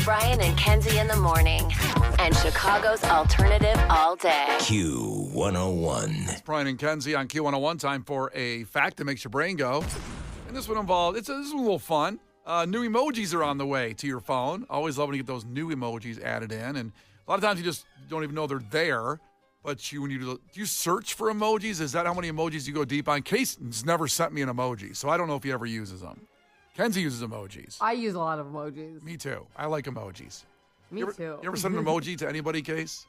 Brian and Kenzie in the morning. And Chicago's alternative all day. Q101. It's Brian and Kenzie on Q101. Time for a fact that makes your brain go. And this one involved, this is a little fun. New emojis are on the way to your phone. Always love when you get those new emojis added in. And a lot of times you just don't even know they're there. But do you search for emojis? Is that how many emojis you go deep on? Casey's never sent me an emoji, so I don't know if he ever uses them. Kenzie uses emojis. I use a lot of emojis. Me too. I like emojis. Me too. You ever send an emoji to anybody, Case?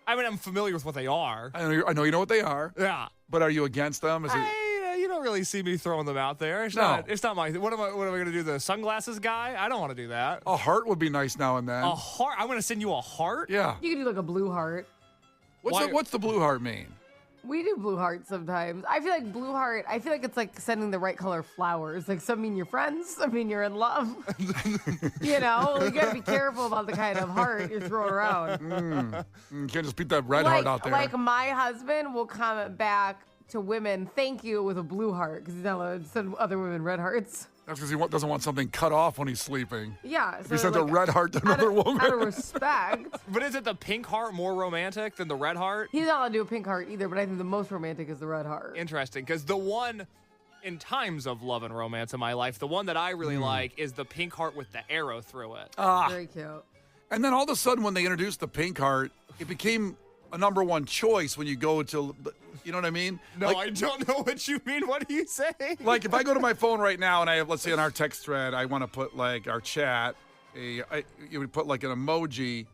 I mean, I'm familiar with what they are. I know you know what they are. Yeah. But are you against them? You don't really see me throwing them out there. It's not my. What am I going to do? The sunglasses guy? I don't want to do that. A heart would be nice now and then. A heart? I'm going to send you a heart? Yeah. You can do like a blue heart. What's the blue heart mean? We do blue heart sometimes. I feel like blue heart, it's like sending the right color flowers. Like some mean you're friends, some mean you're in love. You gotta be careful about the kind of heart you're throwing around. You can't just beat that red heart out there. Like my husband will comment back to women, thank you, with a blue heart, because he's not allowed to send other women red hearts. That's because he doesn't want something cut off when he's sleeping. Yeah. If he sends a red heart to another woman. Out of respect. But is it the pink heart more romantic than the red heart? He's not allowed to do a pink heart either, but I think the most romantic is the red heart. Interesting, because the one, in times of love and romance in my life, the one that I really like is the pink heart with the arrow through it. Very cute. And then all of a sudden when they introduced the pink heart, it became a number one choice when you go to, you know what I mean? No, I don't know what you mean. What are you saying? Like if I go to my phone right now and I have, let's say in our text thread, I want to put like our chat, you would put like an emoji,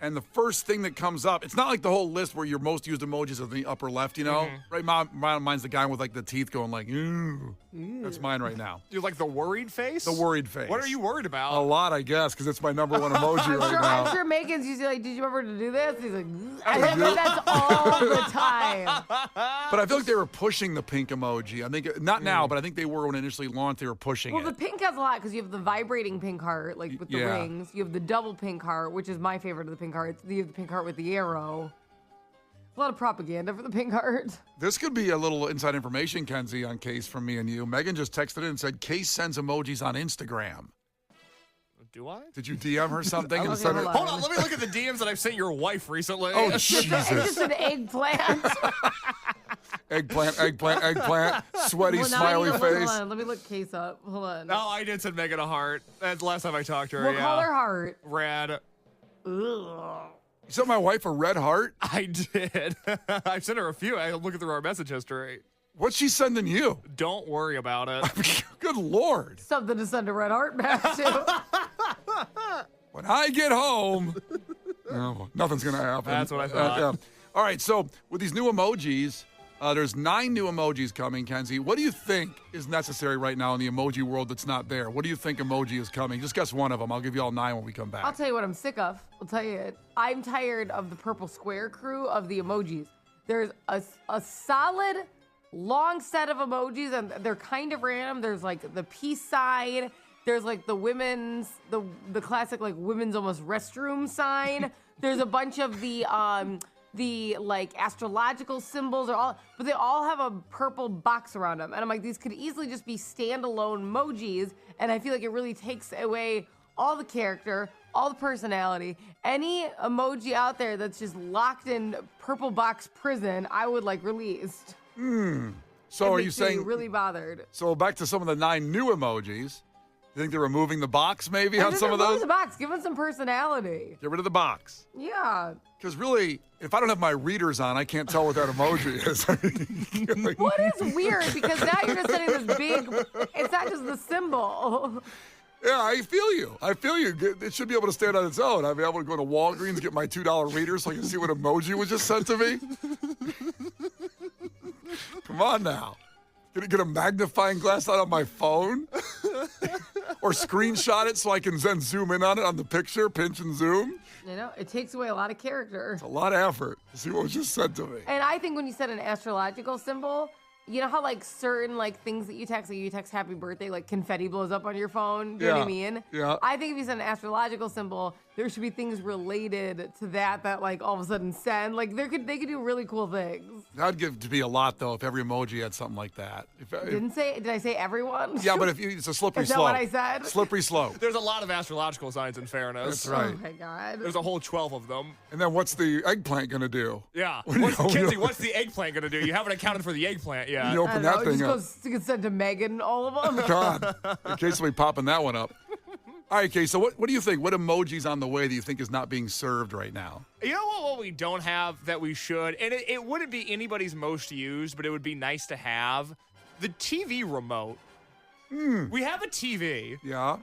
and the first thing that comes up, it's not like the whole list where your most used emojis are in the upper left, right? Mine's the guy with like the teeth going like, ooh. That's mine right now. You like the worried face? The worried face. What are you worried about? A lot, I guess, because it's my number one emoji right now. I'm sure Megan's usually like, did you remember to do this? He's like, I think that's all the time. But I feel like they were pushing the pink emoji. I think, not now, but I think they were when it initially launched, they were pushing it. Well, the pink has a lot because you have the vibrating pink heart, like with the rings. You have the double pink heart, which is my favorite of the pink hearts. You have the pink heart with the arrow. A lot of propaganda for the pink heart. This could be a little inside information, Kenzie, on Case from me and you. Megan just texted in and said, Case sends emojis on Instagram. Do I? Did you DM her something? Okay, Hold on, let me look at the DMs that I've sent your wife recently. Oh, Jesus. It's just an eggplant. eggplant, sweaty, smiley face. Hold on, let me look Case up. Hold on. No, I did send Megan a heart. That's the last time I talked to her. What color heart? Red. Ugh. You sent my wife a red heart? I did. I've sent her a few. I look through our message history. What's she sending you? Don't worry about it. Good Lord. Something to send a red heart back to. When I get home, no, nothing's going to happen. That's what I thought. Yeah. All right, so with these new emojis, there's 9 new emojis coming, Kenzie. What do you think is necessary right now in the emoji world that's not there? What do you think emoji is coming? Just guess one of them. I'll give you all 9 when we come back. I'll tell you what I'm sick of. I'll tell you it. I'm tired of the purple square crew of the emojis. There's a solid long set of emojis, and they're kind of random. There's like the peace sign. There's like the classic like women's almost restroom sign. There's a bunch of the like astrological symbols but they all have a purple box around them. And I'm like, these could easily just be standalone emojis. And I feel like it really takes away all the character, all the personality. Any emoji out there that's just locked in purple box prison, I would like released. So are you saying really bothered? So back to some of the 9 new emojis. You think they're removing the box maybe on some of those? Remove the box. Give them some personality. Get rid of the box. Yeah. Because really, if I don't have my readers on, I can't tell what that emoji is. What is weird? Because now you're just sending this big, it's not just the symbol. Yeah, I feel you. It should be able to stand on its own. I'd be able to go to Walgreens, get my $2 reader so I can see what emoji was just sent to me. Come on now. Gonna get a magnifying glass out on my phone? Or screenshot it so I can then zoom in on it on the picture, pinch and zoom? It takes away a lot of character. It's a lot of effort to see what was just sent to me. And I think when you said an astrological symbol, you know how like certain like things that you text, like you text happy birthday, like confetti blows up on your phone. Do you know what I mean? Yeah. I think if you send an astrological symbol, there should be things related to that like all of a sudden send. Like they could do really cool things. That'd give to be a lot though if every emoji had something like that. Did I say everyone? Yeah, but it's a slippery Is that slope. what I said? Slippery slope. There's a lot of astrological signs, in fairness. That's right. Oh my God. There's a whole 12 of them. And then what's the eggplant gonna do? Yeah. Kenzie, Kenzie, what's the eggplant going to do? You haven't accounted for the eggplant yet. You I open don't that know, thing it up. just goes sent to Megan, all of them. God, in case we popping that one up. All right, Kay, so what do you think? What emoji's on the way that you think is not being served right now? You know what we don't have that we should? And it wouldn't be anybody's most used, but it would be nice to have. The TV remote. We have a TV, Yeah.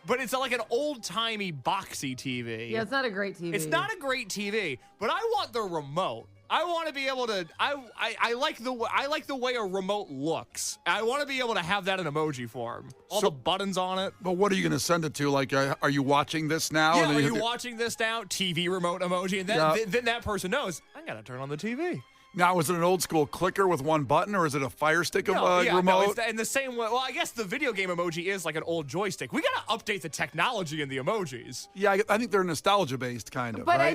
but it's like an old-timey boxy TV. Yeah, it's not a great TV. It's not a great TV, but I want the remote. I want to be able to. I like the way a remote looks. I want to be able to have that in emoji form. All the buttons on it. But what are you going to send it to? Like, are you watching this now? Yeah, And then are you you watching this now? TV remote emoji, and then that person knows I gotta turn on the TV. Now, is it an old school clicker with one button, or is it a Fire Stick remote? No, it's in the same way. Well, I guess the video game emoji is like an old joystick. We gotta update the technology in the emojis. Yeah, I think they're nostalgia based, kind of. But right?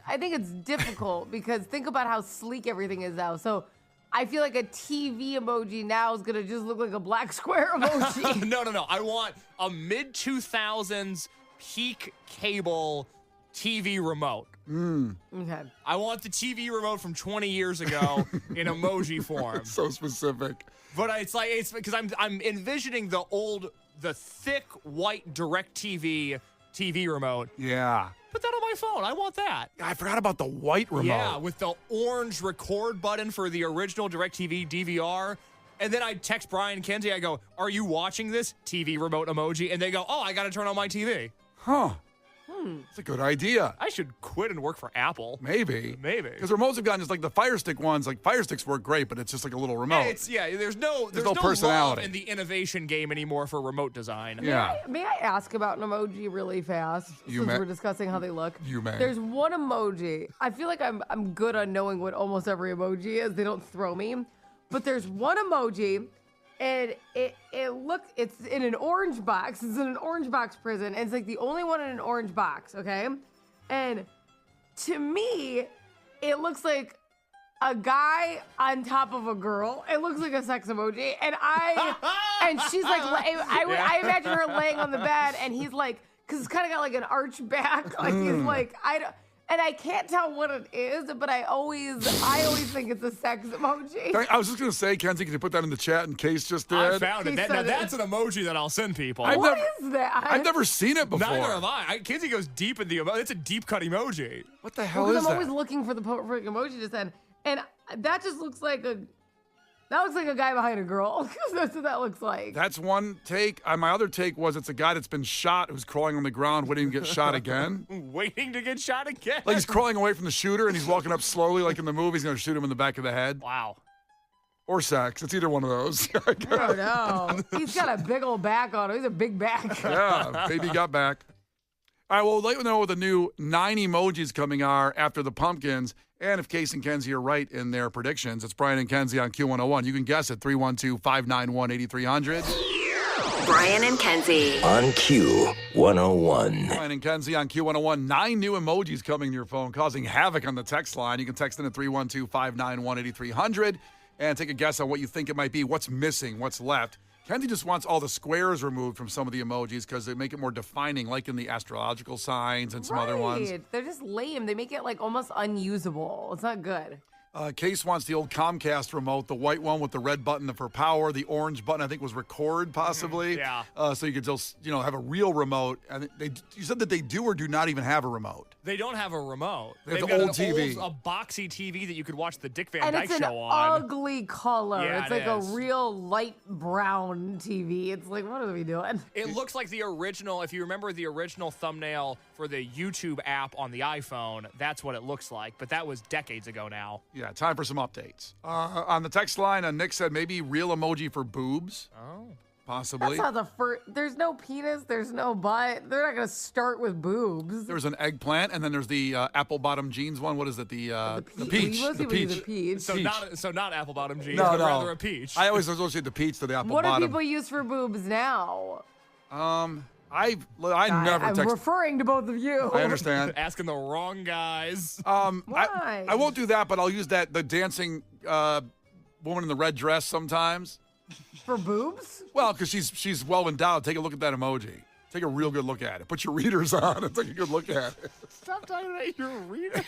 I think it's difficult because think about how sleek everything is now. So I feel like a TV emoji now is gonna just look like a black square emoji. No. I want a mid 2000s peak cable TV remote. Okay. I want the TV remote from 20 years ago in emoji form. So specific. But it's because I'm envisioning the thick white DirecTV TV remote. Yeah. Put that on my phone. I want that. I forgot about the white remote. Yeah, with the orange record button for the original DirecTV DVR. And then I text Brian and Kenzie. I go, "Are you watching this TV remote emoji?" And they go, "Oh, I got to turn on my TV." Huh. It's a good idea. I should quit and work for Apple. Maybe. Because remotes have gotten just like the Fire Stick ones. Like Fire Sticks work great, but it's just like a little remote. There's no personality love in the innovation game anymore for remote design. Yeah. May I ask about an emoji really fast? Since we're discussing how they look. You may. There's one emoji. I feel like I'm good on knowing what almost every emoji is. They don't throw me. But there's one emoji, and it's in an orange box. It's in an orange box prison, and it's like the only one in an orange box, okay? And to me, it looks like a guy on top of a girl. It looks like a sex emoji, and she's like, I imagine her laying on the bed, and he's like, because it's kind of got like an arch back, like he's like, and I can't tell what it is, but I always think it's a sex emoji. I was just going to say, Kenzie, can you put that in the chat in case just did? I found it. Now that's an emoji that I'll send people. What is that? I've never seen it before. Neither have I. Kenzie goes deep in the emoji. It's a deep cut emoji. What the hell Because is I'm that? always looking for the perfect emoji to send, and that just looks like a guy behind a girl. That's what that looks like. That's one take. My other take was it's a guy that's been shot who's crawling on the ground waiting to get shot again. Waiting to get shot again. Like he's crawling away from the shooter and he's walking up slowly like in the movie. He's going to shoot him in the back of the head. Wow. Or sex. It's either one of those. I don't know. He's got a big old back on him. He's a big back. Yeah, baby got back. All right, well, let you know what the new 9 emojis coming are after the pumpkins. And if Case and Kenzie are right in their predictions, it's Brian and Kenzie on Q101. You can guess at 312-591-8300. Brian and Kenzie. On Q101. Brian and Kenzie on Q101. 9 new emojis coming to your phone, causing havoc on the text line. You can text in at 312-591-8300 and take a guess on what you think it might be, what's missing, what's left. Kenzie just wants all the squares removed from some of the emojis because they make it more defining, like in the astrological signs and some other ones. They're just lame. They make it like almost unusable. It's not good. Case wants the old Comcast remote, the white one with the red button for power, the orange button I think was record possibly. Yeah. So you could just have a real remote. And you said that they do or do not even have a remote. They don't have a remote. They have They've the got old an TV. a boxy TV that you could watch the Dick Van And Dyke it's an Show on. ugly color. Yeah, it's it like is. a real light brown TV. It's like, what are we doing? It looks like the original, if you remember the original thumbnail for the YouTube app on the iPhone, that's what it looks like. But that was decades ago now. Yeah, time for some updates. On the text line, Nick said maybe real emoji for boobs. Oh. possibly. That's not the first. There's no penis. There's no butt. They're not going to start with boobs. There's an eggplant, and then there's the apple bottom jeans one. What is it? The peach. The peach. So not apple bottom jeans, No, but no. rather a peach. I always associate the peach to the apple What bottom. do people use for boobs now? I never I'm text. referring to both of you. I understand. Asking the wrong guys. Why? I won't do that, but I'll use the dancing woman in the red dress sometimes. For boobs? Well, because she's well endowed. Take a look at that emoji. Take a real good look at it. Put your readers on and take a good look at it. Stop talking about your readers.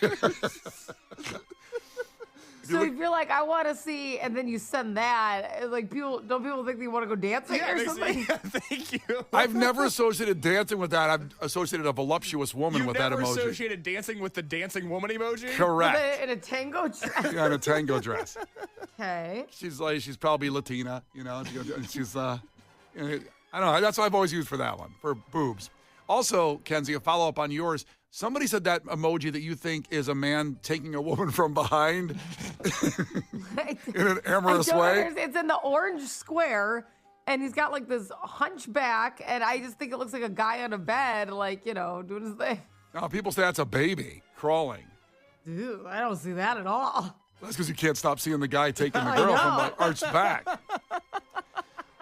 So if you're like, I want to see, and then you send that, like don't people think they want to go dancing or something? Thank you. I've never associated dancing with that. I've associated a voluptuous woman You've with that never emoji. associated dancing with the dancing woman emoji? Correct. In a tango dress? Yeah, in a tango dress. Okay. She's probably Latina, she's I don't know. That's what I've always used for that one, for boobs. Also, Kenzie, a follow-up on yours. Somebody said that emoji that you think is a man taking a woman from behind in an amorous way. It's in the orange square, and he's got like this hunchback, and I just think it looks like a guy on a bed, like, doing his thing. Now, people say that's a baby crawling. Dude, I don't see that at all. That's because you can't stop seeing the guy taking the girl from the arched back.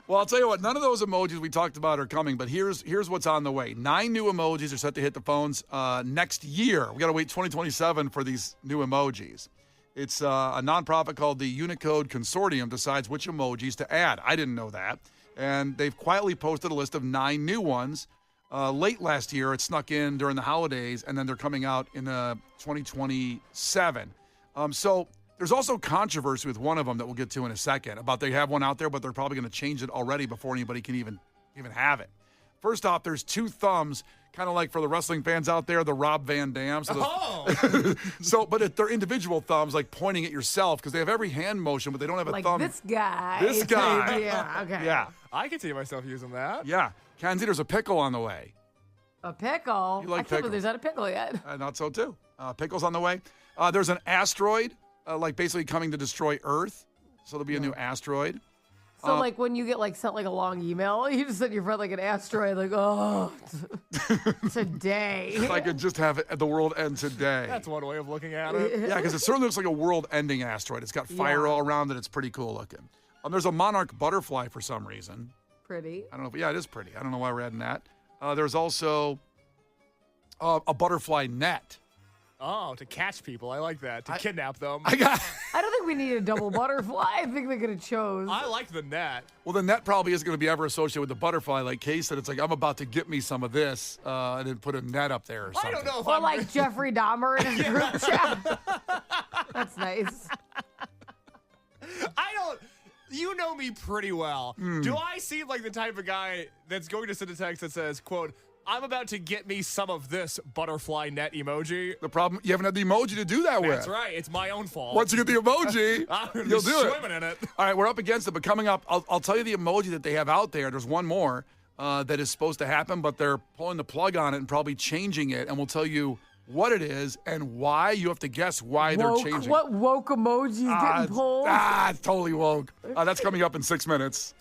Well, I'll tell you what, none of those emojis we talked about are coming, but here's what's on the way. 9 new emojis are set to hit the phones next year. We got to wait 2027 for these new emojis. It's a nonprofit called the Unicode Consortium decides which emojis to add. I didn't know that. And they've quietly posted a list of 9 new ones. Late last year, it snuck in during the holidays, and then they're coming out in 2027. So there's also controversy with one of them that we'll get to in a second about they have one out there, but they're probably going to change it already before anybody can even have it. First off, there's 2 thumbs, kind of like for the wrestling fans out there, the Rob Van Dam. But they're individual thumbs, like pointing at yourself, because they have every hand motion, but they don't have a like thumb. this guy. This guy. Yeah, okay. Yeah. I can see myself using that. Yeah. Kenzie, there's a pickle on the way. A pickle? You like I can't believe pickles. there's not a pickle yet. Not so, too. Pickle's on the way. There's an asteroid, like basically coming to destroy Earth. So there'll be a new asteroid. So, like, when you get, like, sent, like, a long email, you just send your friend, like, an asteroid, like, oh, today. If I could just have it, the world end today. That's one way of looking at it. Yeah, because it certainly looks like a world-ending asteroid. It's got fire all around it. It's pretty cool looking. There's a monarch butterfly for some reason. Pretty. I don't know. But yeah, it is pretty. I don't know why we're adding that. There's also a butterfly net. Oh, to catch people. I like that. To kidnap them. I don't think we need a double butterfly. I think they could have chose. I like the net. Well, the net probably isn't going to be ever associated with the butterfly. Like Kay said, it's like, I'm about to get me some of this, and then put a net up there or something. I don't know if Or I'm like Jeffrey Dahmer in his group chat. That's nice. You know me pretty well. Do I seem like the type of guy that's going to send a text that says, quote, I'm about to get me some of this butterfly net emoji? The problem, you haven't had the emoji to do that with. That's right. It's my own fault. Once you get the emoji, I'm gonna you'll be do it. swimming in it. All right, we're up against it, but coming up, I'll tell you the emoji that they have out there. There's one more that is supposed to happen, but they're pulling the plug on it and probably changing it, and we'll tell you what it is and why. You have to guess why they're changing. What woke emojis getting pulled? It's totally woke. That's coming up in 6 minutes.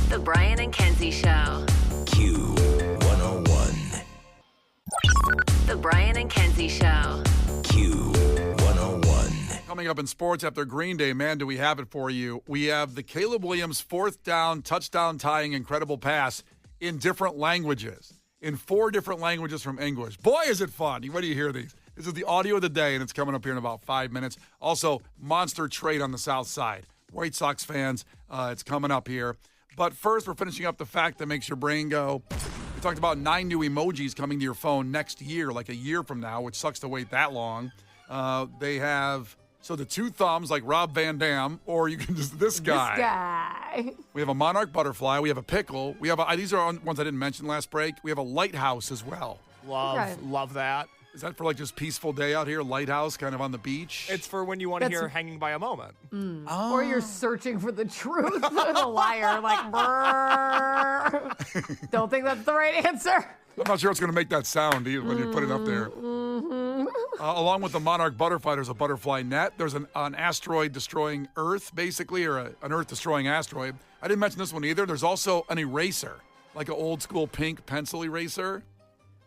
The Brian and Kenzie Show. Q101. The Brian and Kenzie Show. Q101. Coming up in sports after Green Day, man, do we have it for you. We have the Caleb Williams 4th down, touchdown tying incredible pass in different languages. In 4 different languages from English. Boy, is it fun. When do you hear these? This is the audio of the day, and it's coming up here in about 5 minutes. Also, monster trade on the South Side. White Sox fans, it's coming up here. But first, we're finishing up the fact that makes your brain go. We talked about 9 new emojis coming to your phone next year, like a year from now, which sucks to wait that long. They have... So the 2 thumbs, like Rob Van Dam, or you can just this guy. This guy. We have a monarch butterfly. We have a pickle. We have these are ones I didn't mention last break. We have a lighthouse as well. Love that. Is that for like just peaceful day out here? Lighthouse, kind of on the beach. It's for when you want to hear hanging by a moment. Or you're searching for the truth. The liar, like, brrr. Don't think that's the right answer. I'm not sure it's going to make that sound either when you put it up there. Along with the monarch butterfly, there's a butterfly net. There's an asteroid destroying Earth, basically, or an Earth destroying asteroid. I didn't mention this one either. There's also an eraser, like an old school pink pencil eraser.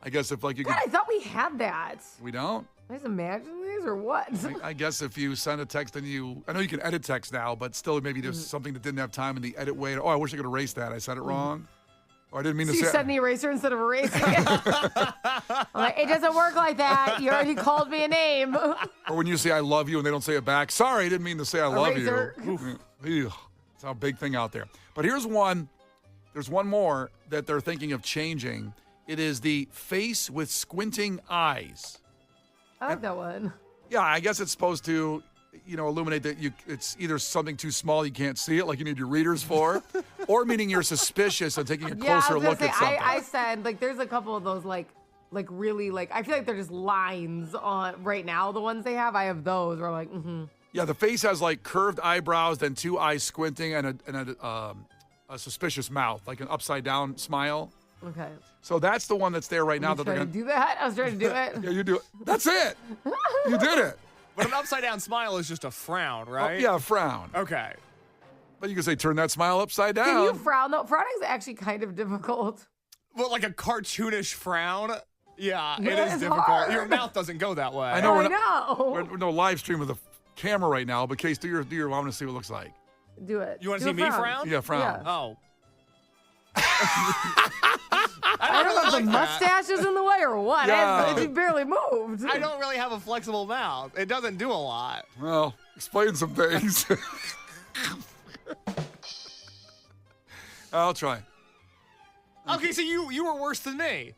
I guess if like you God, could, I thought we had that. we don't. I just imagine these or what? I guess if you send a text and I know you can edit text now, but still maybe there's something that didn't have time in the edit way. Oh, I wish I could erase that. I said it wrong. Or I didn't mean So to you say. said the eraser instead of erasing it. I'm like, it doesn't work like that. You already called me a name. Or when you say I love you and they don't say it back. Sorry, I didn't mean to say I love Eraser. you. Ew. It's a big thing out there. But here's one. There's one more that they're thinking of changing. It is the face with squinting eyes. I like that one. Yeah, I guess it's supposed to, illuminate that it's either something too small you can't see it, like you need your readers for, or meaning you're suspicious and taking a Yeah, I closer was gonna look say, at something. I said, like, there's a couple of those, like really, like, I feel like they're just lines on right now. The ones they have, I have those where I'm like, Yeah, the face has like curved eyebrows, then two eyes squinting, and a suspicious mouth, like an upside down smile. okay. So that's the one that's there right now that they're Trying going to do that? I was trying to do it. Yeah, you do it. That's it. You did it. But an upside down smile is just a frown, right? Yeah, frown. Okay. But you can say turn that smile upside down. Can you frown though? Frowning is actually kind of difficult. Well, like a cartoonish frown. Yeah, it Yeah, is it's difficult. hard. Your mouth doesn't go that way. I know. I know. We're no live stream with a camera right now, but Case, do your I want to see what it looks like. Do it. You want to Do see a me frown? Yeah, frown. Yeah. Oh. I don't know if the mustache is in the way or what. Yeah. It barely moved. I don't really have a flexible mouth. It doesn't do a lot. Well, explain some things. I'll try. Okay, so you were worse than me.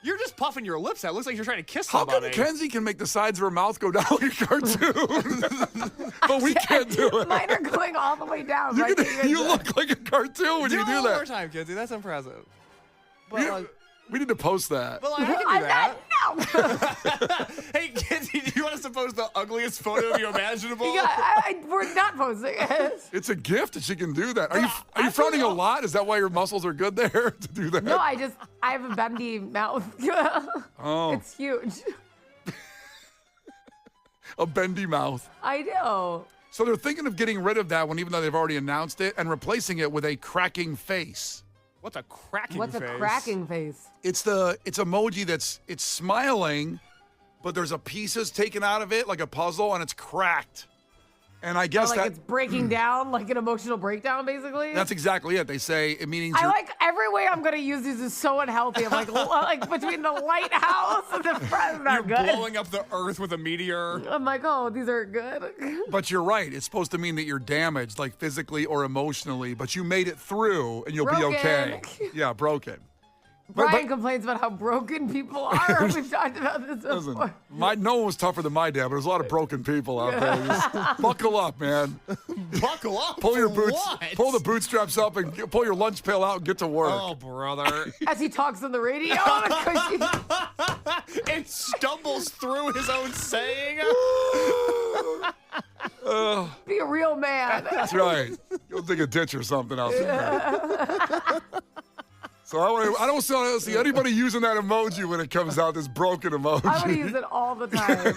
You're just puffing your lips out. It looks like you're trying to kiss How somebody. come Kenzie can make the sides of her mouth go down like a cartoon, but we can't do it? Mine are going all the way down. so I can't even You do it. look like a cartoon when do you it do one more that. time, Kenzie. That's impressive. But, We need to post that. but like, I can do that. No. Hey, Kenzie, do you want us to post the ugliest photo of you imaginable? We're not posting it. It's a gift that she can do that. Are you frowning a lot? Is that why your muscles are good there to do that? No, I have a bendy mouth. Oh. It's huge. A bendy mouth. I know. So they're thinking of getting rid of that one, even though they've already announced it, and replacing it with a cracking face. What's a cracking What's face? a cracking face? It's emoji it's smiling, but there's a pieces taken out of it like a puzzle, and it's cracked. And I guess It's breaking down, like an emotional breakdown, basically. that's exactly it. They say it means I you're, like every way I'm gonna use these is so unhealthy. I'm like between the lighthouse and the front, not You're good. blowing up the earth with a meteor. I'm like, oh, these are good. but you're right. It's supposed to mean that you're damaged, like physically or emotionally, but you made it through, and you'll be okay. Broken. Yeah, broken. Brian complains about how broken people are. We've talked about this Listen, before. no one was tougher than my dad, but there's a lot of broken people out there. Just buckle up, man. Buckle up. Pull your for boots, what? pull the bootstraps up, and pull your lunch pail out and get to work. Oh, brother. As he talks on the radio, It stumbles through his own saying. be a real man. That's right. You'll dig a ditch or something out there. So I don't see anybody using that emoji when it comes out, this broken emoji. I would use it all the time.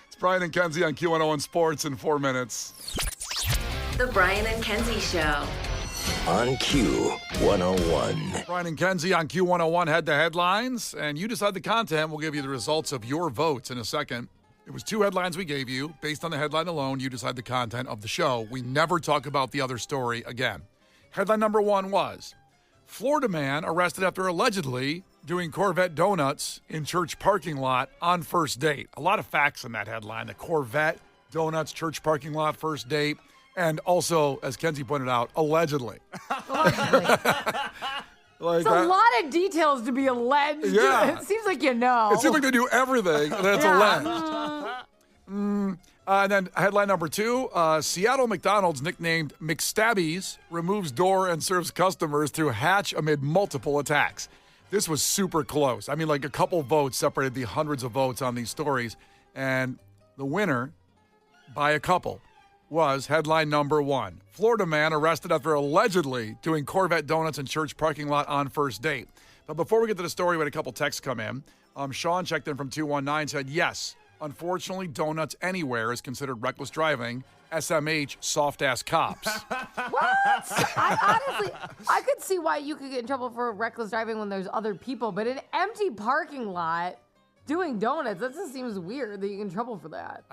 It's Brian and Kenzie on Q101 Sports in 4 minutes. The Brian and Kenzie Show. On Q101. Brian and Kenzie on Q101 had the headlines, and you decide the content. We'll give you the results of your votes in a second. It was 2 headlines we gave you. Based on the headline alone, you decide the content of the show. We never talk about the other story again. Headline number 1 was, Florida man arrested after allegedly doing Corvette donuts in church parking lot on first date. A lot of facts in that headline. The Corvette donuts, church parking lot, first date. And also, as Kenzie pointed out, allegedly. Like It's a lot of details to be alleged. Yeah. It seems like you know. It seems like they do everything, and it's Yeah. alleged. And then headline number 2, Seattle McDonald's nicknamed McStabbies removes door and serves customers through hatch amid multiple attacks. This was super close. I mean, like a couple votes separated the hundreds of votes on these stories. And the winner, by a couple, was headline number 1. Florida man arrested after allegedly doing Corvette donuts in church parking lot on first date. But before we get to the story, we had a couple texts come in. Sean checked in from 219, said, yes, unfortunately, donuts anywhere is considered reckless driving. SMH, soft-ass cops. What? I could see why you could get in trouble for reckless driving when there's other people, but an empty parking lot doing donuts, that just seems weird that you get in trouble for that.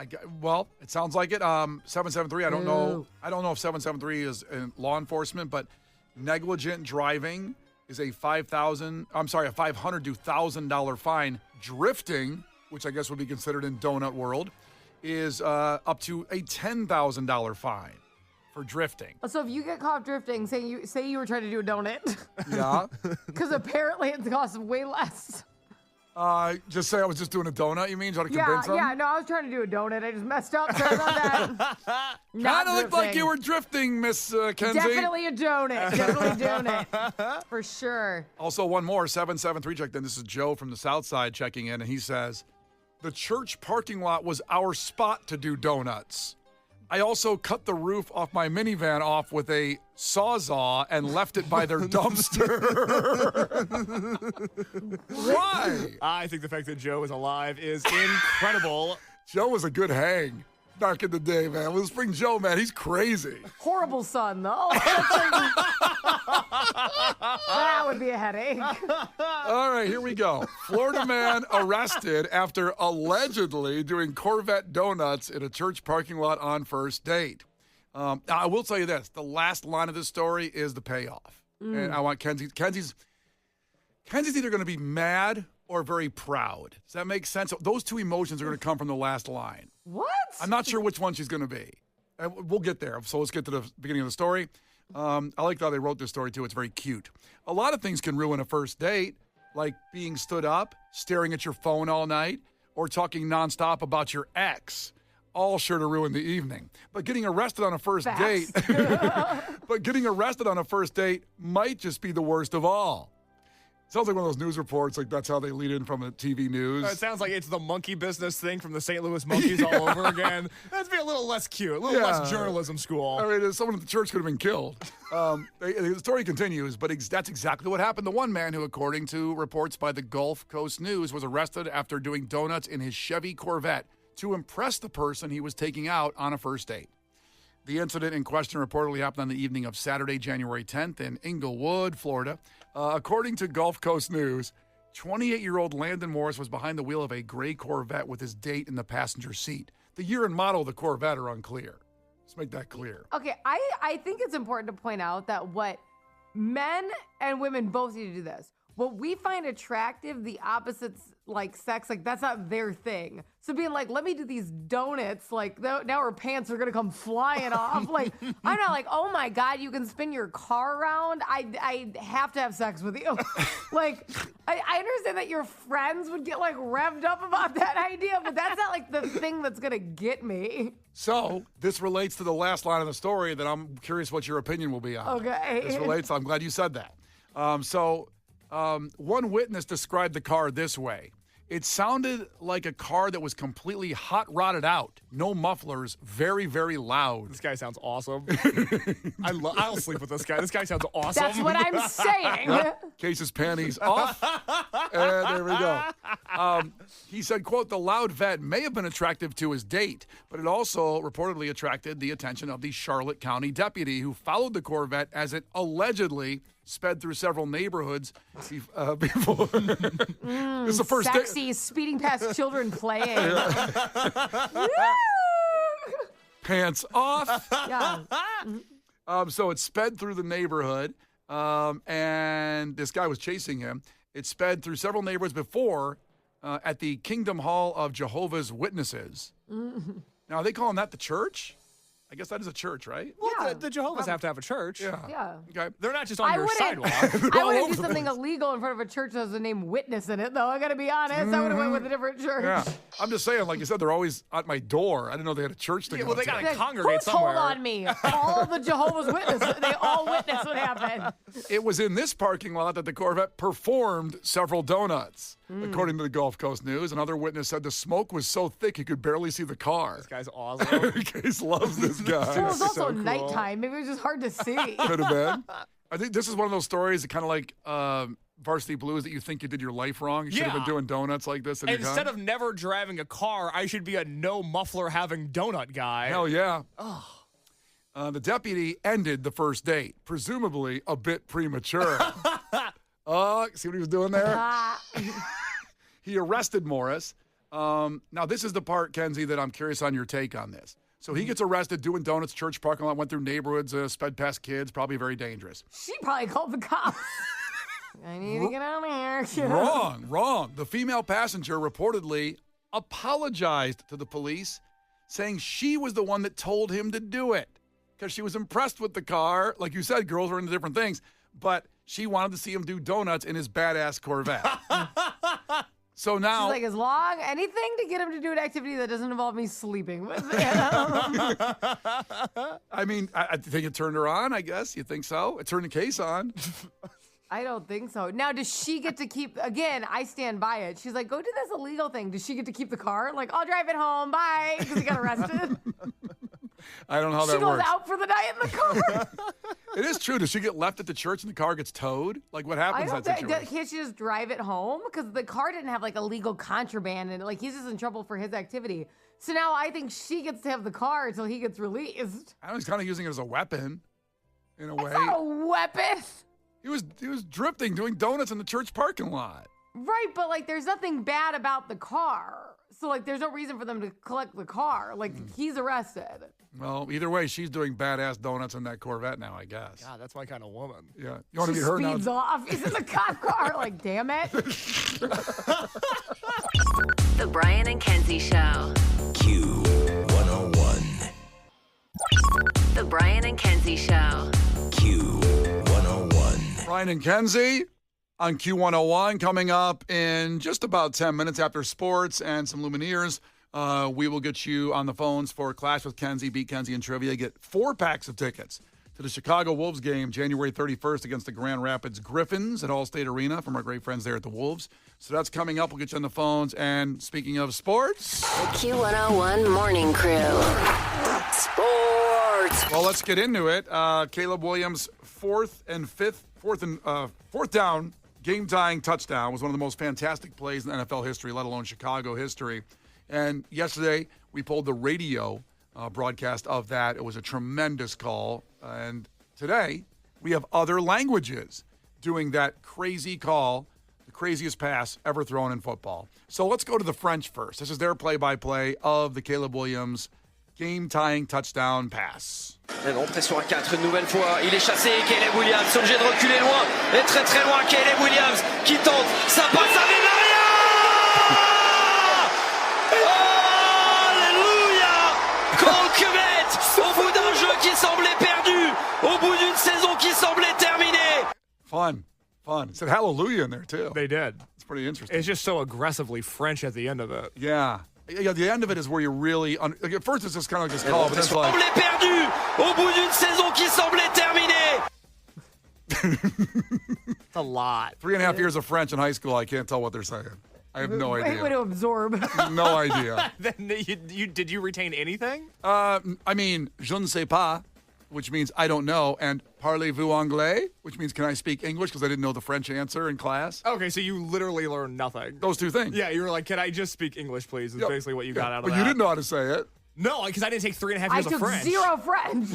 Well, it sounds like it. 773, I don't know. No. I don't know if 773 is in law enforcement, but negligent driving is a $500 to $1,000 fine. Drifting, which I guess would be considered in donut world, is up to a $10,000 fine for drifting. So if you get caught drifting, say you were trying to do a donut, Yeah. because apparently it costs way less. Just say I was just doing a donut, you mean? Trying to Yeah, convince them? yeah, no, I was trying to do a donut. I just messed up. Sorry about that. Kind of looked like you were drifting, Miss Kenzie. Definitely a donut. Definitely a donut. For sure. Also, one more, 773 checked in. This is Joe from the South Side checking in, and he says, the church parking lot was our spot to do donuts. I also cut the roof off my minivan off with a Sawzall and left it by their dumpster. Why? I think the fact that Joe is alive is incredible. Joe was a good hang back in the day, man. Let's bring Joe, man. He's crazy. Horrible son, though. That would be a headache. All right, here we go. Florida man arrested after allegedly doing Corvette donuts in a church parking lot on first date. Now, I will tell you this. The last line of this story is the payoff. And I want Kenzie's either going to be mad or very proud. Does that make sense? Those two emotions are going to come from the last line. What? I'm not sure which one she's going to be. And we'll get there. So let's get to the beginning of the story. I like how they wrote this story, too. It's very cute. A lot of things can ruin a first date, like being stood up, staring at your phone all night, or talking nonstop about your ex. All sure to ruin the evening. But getting arrested on a first date, might just be the worst of all. Sounds like one of those news reports, like that's how they lead in from the TV news. It sounds like it's the monkey business thing from the St. Louis Monkeys all over again. That'd be a little less cute, a little less journalism school. I mean, someone at the church could have been killed. The story continues, but that's exactly what happened to one man who, according to reports by the Gulf Coast News, was arrested after doing donuts in his Chevy Corvette to impress the person he was taking out on a first date. The incident in question reportedly happened on the evening of Saturday, January 10th in Inglewood, Florida. According to Gulf Coast News, 28-year-old Landon Morris was behind the wheel of a gray Corvette with his date in the passenger seat. The year and model of the Corvette are unclear. Let's make that clear. Okay, I think it's important to point out that what men and women both need to do this. What we find attractive, the opposites, like sex, like that's not their thing. So being like, let me do these donuts, like now her pants are gonna come flying off. Like I'm not like, oh my God, you can spin your car around. I have to have sex with you. Like I understand that your friends would get like revved up about that idea, but that's not like the thing that's gonna get me. So this relates to the last line of the story that I'm curious what your opinion will be on. Okay. This relates. I'm glad you said that. One witness described the car this way. It sounded like a car that was completely hot rodded out. No mufflers, very, very loud. This guy sounds awesome. I'll sleep with this guy. This guy sounds awesome. That's what I'm saying. Case his panties off. And there we go. He said, quote, the loud vet may have been attractive to his date, but it also reportedly attracted the attention of the Charlotte County deputy who followed the Corvette as it allegedly sped through several neighborhoods before. This is the first day. Sexy, speeding past children playing. Pants off. Yeah. So it sped through the neighborhood, and this guy was chasing him. It sped through several neighborhoods before at the Kingdom Hall of Jehovah's Witnesses. Now, are they calling that the church? I guess that is a church, right? Well, Yeah. the Jehovah's have to have a church. Yeah. Okay. They're not just on I your wouldn't- sidewalk. I all wouldn't over do the something illegal in front of a church that has the name Witness in it, though. I got to be honest. I would have went with a different church. Yeah. I'm just saying, like you said, they're always at my door. I didn't know they had a church to Yeah, go well, they to. got Like, to congregate who somewhere. told on me? All the Jehovah's Witnesses. They all witnessed what happened. It was in this parking lot that the Corvette performed several donuts. According to the Gulf Coast News, another witness said the smoke was so thick he could barely see the car. This guy's awesome. Case loves this guy. Well, it was also So cool. nighttime. Maybe it was just hard to see. Could have been. I think this is one of those stories that kind of like Varsity Blues that you think you did your life wrong? You should have been Yeah. doing donuts like this. Instead of never driving a car, I should be a no muffler having donut guy. Hell yeah. The deputy ended the first date, presumably a bit premature. See what he was doing there? He arrested Morris. Now, this is the part, Kenzie, that I'm curious on your take on this. So he gets arrested doing donuts, church parking lot, went through neighborhoods, sped past kids, probably very dangerous. She probably called the cops. I need to get out of here. Wrong. The female passenger reportedly apologized to the police, saying she was the one that told him to do it because she was impressed with the car. Like you said, girls are into different things, but she wanted to see him do donuts in his badass Corvette. So now, She's like, anything to get him to do an activity that doesn't involve me sleeping with him. I mean, I think it turned her on, I guess. You think so? It turned the case on. I don't think so. Now, does she get to keep, again, I stand by it. She's like, go do this illegal thing. Does she get to keep the car? Like, I'll drive it home. Bye. Because he got arrested. I don't know how She that goes works. out for the night in the car. It is true. Does she get left at the church and the car gets towed? Like, what happens in that situation? Can't she just drive it home? Because the car didn't have like illegal contraband and like he's just in trouble for his activity. So now I think she gets to have the car until he gets released. I know he's kind of using it as a weapon, in a way. It's not a weapon. He was drifting, doing donuts in the church parking lot. Right, but like there's nothing bad about the car. So like there's no reason for them to collect the car. Like he's arrested. Well, either way, she's doing badass donuts in that Corvette now, I guess. God, that's my kind of woman. Yeah. You want to She be her now? speeds off. He's in the cop car. Like, damn it. The Brian and Kenzie Show. Q101. The Brian and Kenzie Show. Q101. Brian and Kenzie on Q101 coming up in just about 10 minutes after sports and some Lumineers. We will get you on the phones for Clash with Kenzie, Beat Kenzie and Trivia. Get 4 packs of tickets to the Chicago Wolves game January 31st against the Grand Rapids Griffins at Allstate Arena from our great friends there at the Wolves. So that's coming up. We'll get you on the phones. And speaking of sports, The Q101 Morning Crew. Sports. well, let's get into it. Caleb Williams' fourth down game-tying touchdown was one of the most fantastic plays in NFL history, let alone Chicago history. And yesterday, we pulled the radio broadcast of that. It was a tremendous call. And today, we have other languages doing that crazy call, the craziest pass ever thrown in football. So let's go to the French first. This is their play-by-play of the Caleb Williams game-tying touchdown pass. Maintenant, pression à 4, une nouvelle fois. Il est chassé, Caleb Williams, obligé de reculer loin. Et très très loin, Caleb Williams qui tente. Ça passe à Alléluia! Grand cuvette! Au bout d'un jeu qui semblait perdu, au bout d'une saison qui semblait terminée. Fun. It said hallelujah in there, too. They did. It's pretty interesting. It's just so aggressively French at the end of it. Yeah. Yeah, the end of it is where you really... like at first, it's just kind of like this call, but it's like... Semblait perdu, au bout d'une saison qui semblait terminée. It's a lot. 3.5 years of French in high school, I can't tell what they're saying. I have no Great way idea. to absorb. No idea. Then did you retain anything? I mean, je ne sais pas, which means I don't know, and parlez-vous anglais, which means can I speak English, because I didn't know the French answer in class. Okay, so you literally learned nothing. Those two things. Yeah, you were like, can I just speak English, please? Is Yep. basically what you got out of But that. you didn't know how to say it, No, because I didn't take 3.5 I years of took French. 0 French.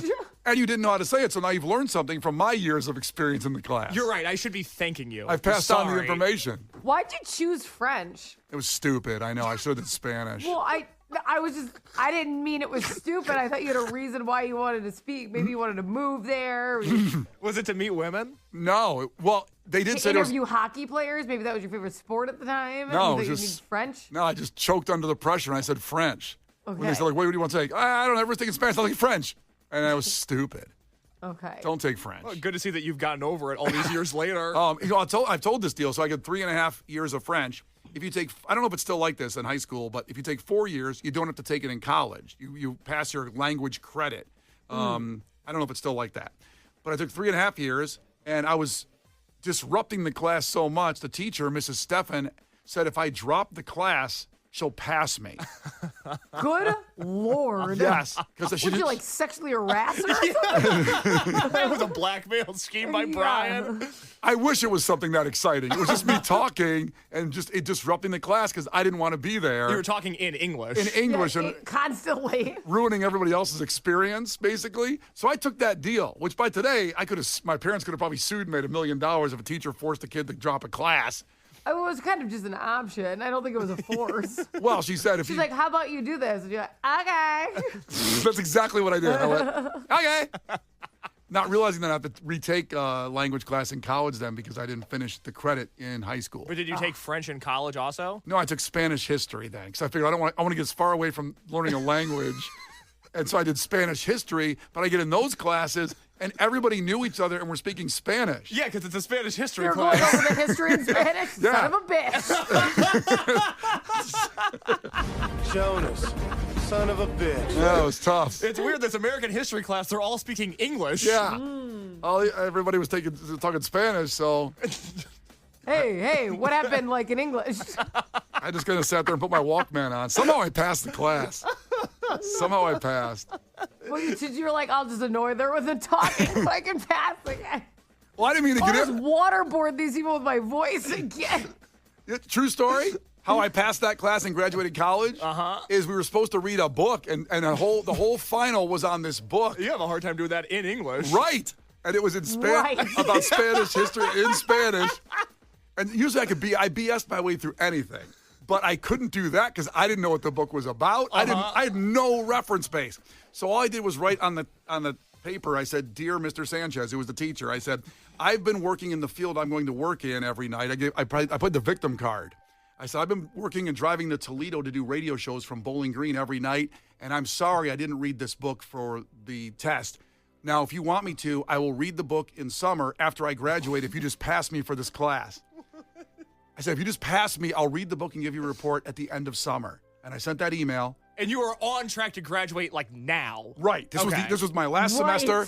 and you didn't know how to say it, so now you've learned something from my years of experience in the class. You're right. I should be thanking you. I've passed on the Sorry. information. Why'd you choose French? It was stupid. I know. I should have did Spanish. Well, I didn't mean it was stupid. I thought you had a reason why you wanted to speak. Maybe you wanted to move there. Was it to meet women? No. Well, they did To say there was... interview hockey players. Maybe that was your favorite sport at the time. No, and it you was thought you just- needed French. No, I just choked under the pressure and I said French. When they Okay. said, like, what do you want to say? I don't know. Everyone's taking Spanish. I like French. And I was stupid. Okay. Don't take French. Well, good to see that you've gotten over it all these years later. I've told this deal. So I get 3.5 years of French. If you take, I don't know if it's still like this in high school, but if you take 4 years, you don't have to take it in college. You pass your language credit. I don't know if it's still like that. But I took 3.5 years, and I was disrupting the class so much. The teacher, Mrs. Steffen, said if I drop the class, she'll pass me. Good Lord. Yes, because Would you like sexually harass her? Or something? That was a blackmail scheme by Brian. I wish it was something that exciting. It was just me talking and just disrupting the class because I didn't want to be there. You were talking in English. In English and Constantly. ruining everybody else's experience, basically. So I took that deal, which by today, my parents could have probably sued and made $1 million if a teacher forced a kid to drop a class. It was kind of just an option. I don't think it was a force. Well, she said, She's like, how about you do this? And you're like, okay. That's exactly what I did. I went, okay. Not realizing that I have to retake language class in college then because I didn't finish the credit in high school. But did you take French in college also? No, I took Spanish history then because I figured I want to get as far away from learning a language. And so I did Spanish history, but I get in those classes and everybody knew each other and were speaking Spanish. Yeah, because it's a Spanish history You're class. going over the history in Spanish? Yeah. Son of a bitch. Jonas, son of a bitch. Yeah, it was tough. It's weird, this American history class, they're all speaking English. Yeah. Everybody was talking Spanish, so Hey, what happened like in English? I just kind of sat there and put my Walkman on. Somehow I passed the class. Somehow I passed. Well, you were like, I'll just annoy her with the talking so I can pass again. Well, I didn't mean to I'll get just in. waterboard these people with my voice again. True story. How I passed that class and graduated college is we were supposed to read a book, and the whole final was on this book. You have a hard time doing that in English. Right. And it was in Right. about Spanish history in Spanish. And usually I BS'd my way through anything. But I couldn't do that because I didn't know what the book was about. I had no reference base. So all I did was write on the paper, I said, "Dear Mr. Sanchez," who was the teacher, I said, "I've been working in the field I'm going to work in every night." I put the victim card. I said, "I've been working and driving to Toledo to do radio shows from Bowling Green every night, and I'm sorry I didn't read this book for the test. Now, if you want me to, I will read the book in summer after I graduate if you just pass me for this class." I said, "If you just pass me, I'll read the book and give you a report at the end of summer." And I sent that email. And you are on track to graduate like now. Right. This was my last Right. semester.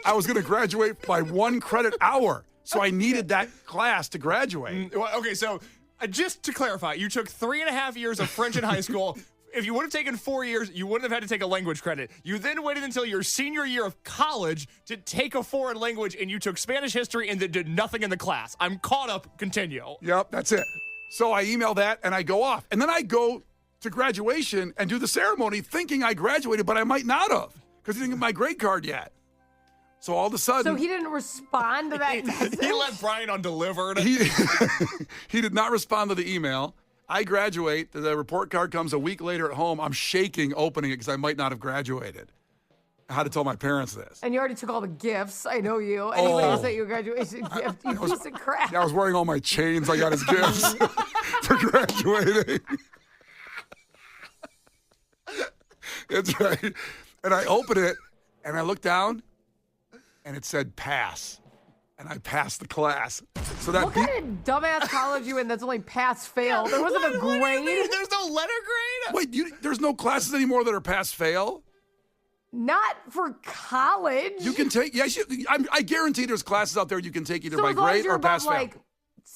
I was gonna graduate by 1 credit hour. So I needed that class to graduate. Well, okay, so just to clarify, you took 3.5 years of French in high school. If you would have taken 4 years, you wouldn't have had to take a language credit. You then waited until your senior year of college to take a foreign language, and you took Spanish history and then did nothing in the class. I'm caught up. Continue. Yep, that's it. So I email that and I go off. And then I go to graduation and do the ceremony thinking I graduated, but I might not have because he didn't get my grade card yet. So all of a sudden... So he didn't respond to that message? He let Brian on delivered. He did not respond to the email. I graduate. The report card comes a week later at home. I'm shaking opening it because I might not have graduated. I had to tell my parents this. And you already took all the gifts. I know you. Anybody who sent you a graduation gift, you piece of crap. I was wearing all my chains I got as gifts for graduating. That's right. And I open it, and I look down, and it said pass. And I passed the class. So that What kind of dumbass college you in that's only pass-fail? There wasn't a What do you mean? grade? There's no letter grade? Wait, there's no classes anymore that are pass-fail? Not for college. You can take, yes, I guarantee there's classes out there you can take either so by as long as grade you're or above pass-fail. like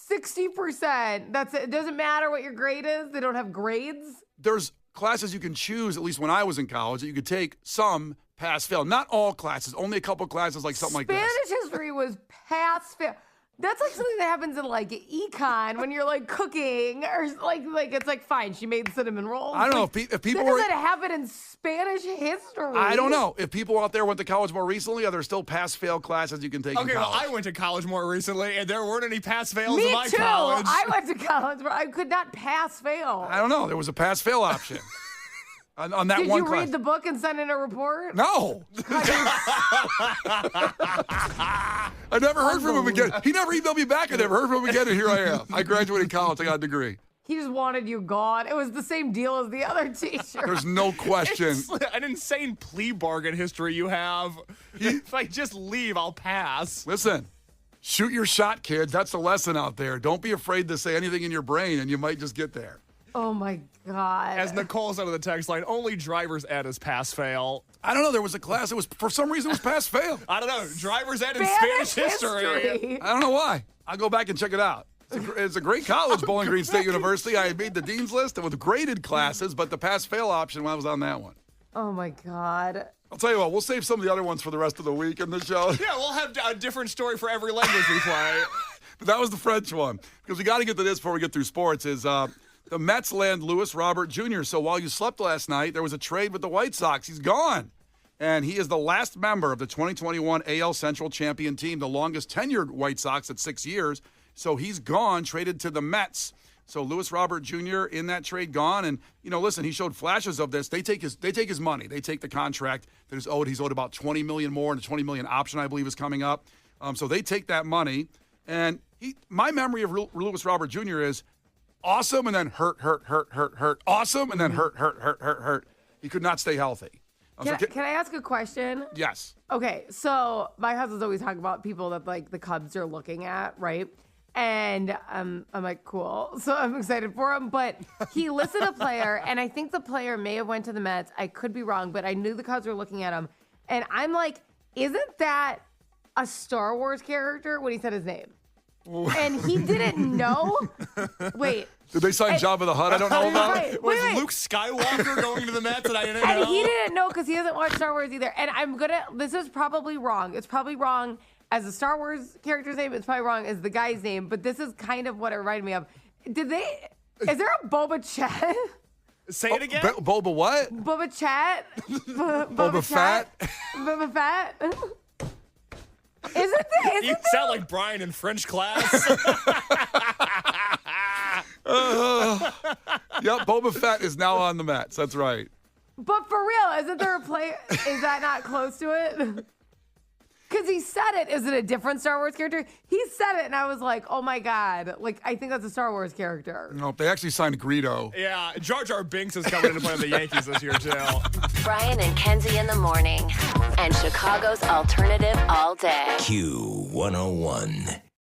60%, that's it. It doesn't matter what your grade is. They don't have grades. There's classes you can choose, at least when I was in college, that you could take some pass-fail. Not all classes, only a couple classes like something like this. Spanish history was pass-fail. That's like something that happens in like econ when you're like cooking or like it's like fine, she made cinnamon rolls. I don't know Like, if people that were. doesn't happen in Spanish history. I don't know if people out there went to college more recently. Are there still pass-fail classes you can take in Okay, well, college? I went to college more recently, and there weren't any pass-fails Me in my too. college. I went to college where I could not pass-fail. I don't know. There was a pass-fail option on that Did one you class. read the book and send in a report? No. I never heard from him again. He never emailed me back. I never heard from him again, and here I am. I graduated college. I got a degree. He just wanted you gone. It was the same deal as the other teacher. There's no question. It's an insane plea bargain history you have. If I just leave, I'll pass. Listen, shoot your shot, kids. That's the lesson out there. Don't be afraid to say anything in your brain, and you might just get there. Oh my God. As Nicole said on the text line, only driver's ed is pass-fail. I don't know. There was a class that was, for some reason, it was pass-fail. I don't know. Driver's ed and Spanish history. I don't know why. I'll go back and check it out. It's a great college, Bowling Green State University. I made the dean's list with graded classes, but the pass-fail option I was on that one. Oh my God. I'll tell you what, we'll save some of the other ones for the rest of the week in the show. Yeah, we'll have a different story for every language we play. But that was the French one. Because we got to get to this before we get through sports is the Mets land Louis Robert Jr. So while you slept last night, there was a trade with the White Sox. He's gone. And he is the last member of the 2021 AL Central champion team, the longest tenured White Sox at 6 years. So he's gone, traded to the Mets. So Louis Robert Jr. in that trade gone. And, listen, he showed flashes of this. They take his money. They take the contract that is owed. He's owed about $20 million more, and the $20 million option, I believe, is coming up. So they take that money. And my memory of Louis Robert Jr. is awesome and then hurt. Awesome and then hurt. He could not stay healthy. Can I ask a question? Yes. Okay, so my husband's always talking about people that like the Cubs are looking at, right? And I'm like, cool. So I'm excited for him. But he listed a player, and I think the player may have went to the Mets. I could be wrong, but I knew the Cubs were looking at him. And I'm like, isn't that a Star Wars character when he said his name? And he didn't know. Wait. Did they sign Jabba the Hutt? I don't know about. Wait. Was Luke Skywalker going to the Mets and I didn't know? And he didn't know because he hasn't watched Star Wars either. And this is probably wrong. It's probably wrong as a Star Wars character's name. It's probably wrong as the guy's name. But this is kind of what it reminded me of. Is there a Boba Chet? Say it again? Boba what? Boba Chet? Boba Fett? Boba Fett? Isn't there? You sound like Brian in French class. Yep, Boba Fett is now on the Mets. That's right. But for real, isn't there a play? Is that not close to it? Because he said it. Is it a different Star Wars character? He said it, and I was like, oh my God. Like, I think that's a Star Wars character. No, they actually signed Greedo. Yeah, Jar Jar Binks is coming in to play the Yankees this year, too. Brian and Kenzie in the morning. And Chicago's alternative all day. Q101.